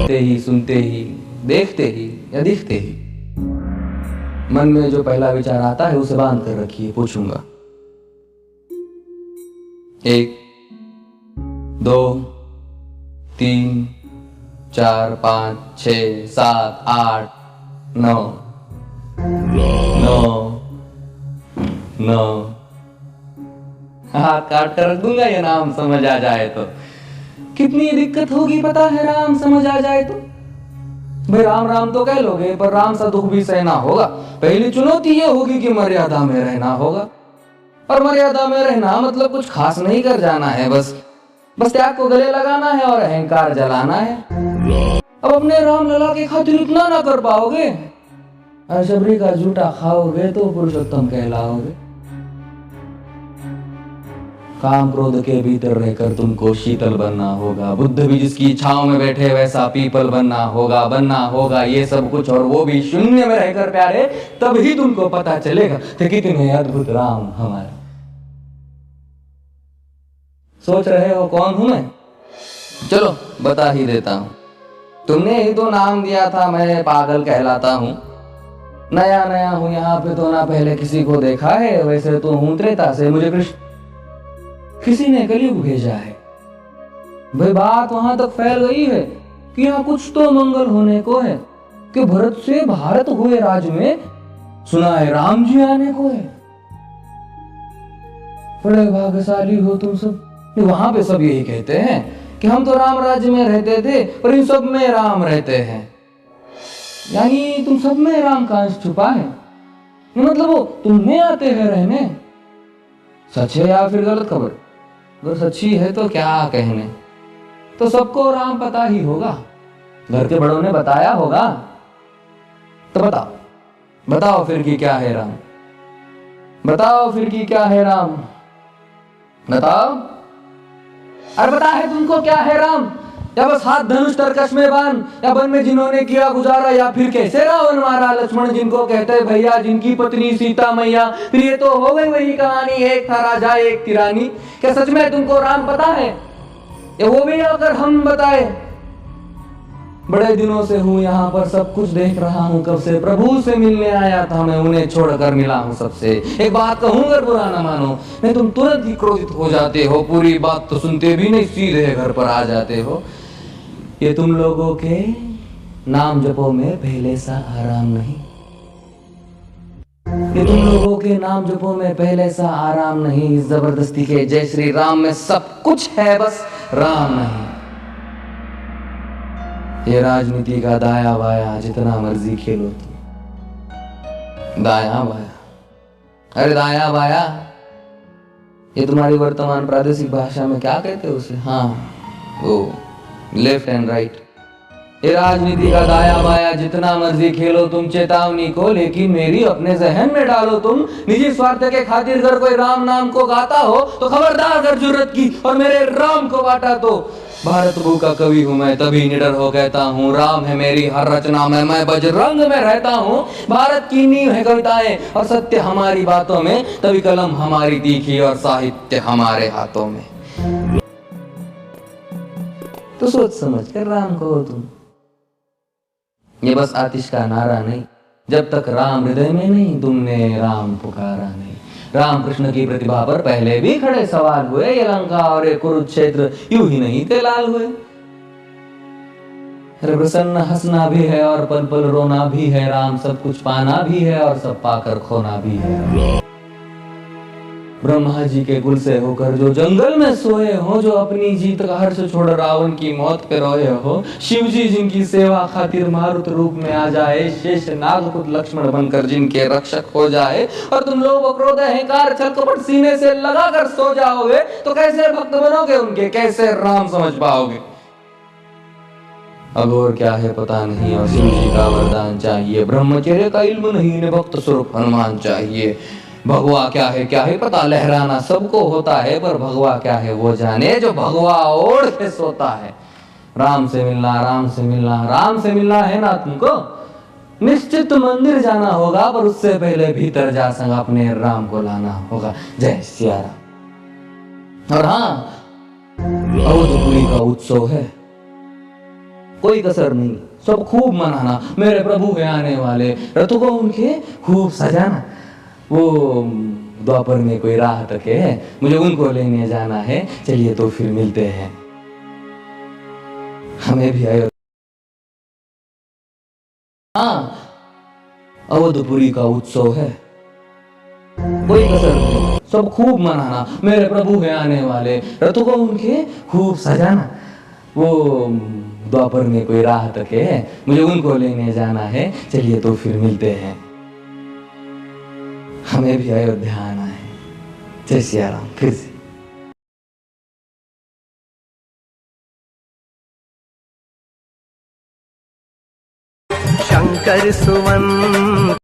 देखते ही, सुनते ही, देखते ही या दिखते ही मन में जो पहला विचार आता है उसे बांध कर रखिए, पूछूंगा। 1 2 3 4 5 6 7 8 9 9 हाथ काट कर रख दूंगा ये नाम समझ आ जाए तो। कितनी दिक्कत होगी पता है राम समझ आ जाए तो। भाई राम राम तो कह लोगे पर राम सा दुख भी सहना होगा। पहली चुनौती ये होगी कि मर्यादा में रहना होगा। और मर्यादा में रहना मतलब कुछ खास नहीं कर जाना है, बस त्याग को गले लगाना है और अहंकार जलाना है। अब अपने राम लला के खातिर इतना ना कर पाओगे, शबरी का झूठा खाओगे तो पुरुषोत्तम कहलाओगे। काम क्रोध के भीतर रहकर तुमको शीतल बनना होगा। बुद्ध भी जिसकी छांव में बैठे वैसा पीपल बनना होगा ये सब कुछ, और वो भी शून्य में रहकर प्यारे। तभी तुमको पता चलेगा कि कितने अद्भुत राम हमारे। सोच रहे हो कौन हूं मैं? चलो बता ही देता हूं। तुमने ही तो नाम दिया था मैं पागल कहलाता हूं। नया हूं यहाँ पे तो ना पहले किसी को देखा है। वैसे तो हूं त्रेता से, मुझे कृष्ण किसी ने कलयुग भेजा है। भाई बात वहां तक फैल गई है कि यहाँ कुछ तो मंगल होने को है कि भरत से भारत हुए राज में सुना है राम जी आने को है। बड़े भाग्यशाली हो तुम सब। वहां पे सब यही कहते हैं कि हम तो राम राज्य में रहते थे पर इन सब में राम रहते हैं। यानी तुम सब में राम का अंश छुपा है, मतलब वो तुम में आते हैं रहने। सच है या फिर गलत खबर? अगर सच्ची है तो क्या कहने, तो सबको राम पता ही होगा। घर के बड़ों ने बताया होगा। तो बताओ फिर कि क्या है राम। बताओ फिर कि क्या है राम। बताओ। अरे बता है तुमको क्या है राम? या बस हाथ धनुष तरकश में बांध, या वन में जिन्होंने किया गुजारा, या फिर कैसे रावण मारा लक्ष्मण जिनको कहते भैया, जिनकी पत्नी सीता मैया। फिर ये तो हो गई वही कहानी, एक था राजा एक थी रानी। क्या सच में तुमको राम पता है, या वो भी अगर हम बताए? बड़े दिनों से हूँ यहाँ पर, सब कुछ देख रहा हूँ कब से। प्रभु से मिलने आया था मैं, उन्हें छोड़कर मिला हूँ सबसे। एक बात कहूँ अगर बुरा ना मानो, नहीं तुम तुरंत ही क्रोधित हो जाते हो। पूरी बात तो सुनते भी नहीं, सीधे घर पर आ जाते हो। ये तुम लोगों के नाम जपो में पहले सा आराम नहीं। ये तुम लोगों के नाम जपो में पहले सा आराम नहीं। इस जबरदस्ती के जय श्री राम में सब कुछ है, बस राम नहीं। ये राजनीति का दाया बाया जितना मर्जी खेलो तुम। दाया बाया, अरे दाया बाया ये तुम्हारी वर्तमान प्रादेशिक भाषा में क्या कहते हो उसे? हाँ वो लेफ्ट एंड राइट। ये राजनीति का दाया बाया जितना मर्जी खेलो तुम चेतावनी को, लेकिन मेरी अपने जहन में डालो तुम। निजी स्वार्थ के खातिर अगर कोई राम नाम को गाता हो तो खबरदार अगर जरूरत की और मेरे राम को बांटा तो। भारत भू का कवि हूँ मैं, तभी निडर हो कहता हूँ राम है मेरी हर रचना में। मैं बजरंग में रहता हूँ। भारत की नींव है कविताएं और सत्य हमारी बातों में, तभी कलम हमारी तीखी और साहित्य हमारे हाथों में। तो सोच समझ कर राम कहो तुम। ये बस आतिश का नारा नहीं, जब तक राम हृदय में नहीं तुमने राम पुकारा नहीं। राम कृष्ण की प्रतिभा पर पहले भी खड़े सवाल हुए। ये लंका और ये कुरुक्षेत्र यूं ही नहीं थे लाल हुए। प्रसन्न हंसना भी है और पल पल रोना भी है। राम सब कुछ पाना भी है और सब पाकर खोना भी है। ब्रह्मा जी के कुल से होकर जो जंगल में सोए हो, जो अपनी जीत का हर्ष छोड़ रावण की मौत पे रोए हो। शिव जी जिनकी सेवा खातिर मारुत रूप में आ जाए। शेष नाग खुद लक्ष्मण बनकर जिनके रक्षक हो जाए। और तुम लोग क्रोध अहंकार छल कपट सीने से लगा कर सो जाओगे तो कैसे भक्त बनोगे उनके, कैसे राम समझ पाओगे? अघोर क्या है पता नहीं और शिव जी का वरदान चाहिए। ब्रह्मचर्य का इल्म नहीं ने भक्त स्वरूप हनुमान चाहिए। भगवा क्या है पता लहराना सबको होता है, पर भगवा क्या है वो जाने जो भगवा ओढ़ के सोता है। राम से मिलना राम से मिलना राम से मिलना है ना तुमको? निश्चित मंदिर जाना होगा, पर उससे पहले भीतर जा संग अपने राम को लाना होगा। जय सिया राम। और हाँ, अवधपुरी का उत्सव है। कोई कसर नहीं, सब खूब मनाना, मेरे प्रभु के आने वाले रथों को उनके खूब सजाना। वो द्वापर में कोई राह तक है, मुझे उनको लेने जाना है, चलिए तो फिर मिलते हैं। हमें भी आयो। हाँ, अवधपुरी का उत्सव है, कोई कसर नहीं, सब खूब मनाना, मेरे प्रभु के आने वाले रथों को उनके खूब सजाना। वो द्वापर में कोई राह तक है, मुझे उनको लेने जाना है, चलिए तो फिर मिलते हैं। हमें भी अयोध्या आना है। जय सिया राम। फिर से शंकर सुवन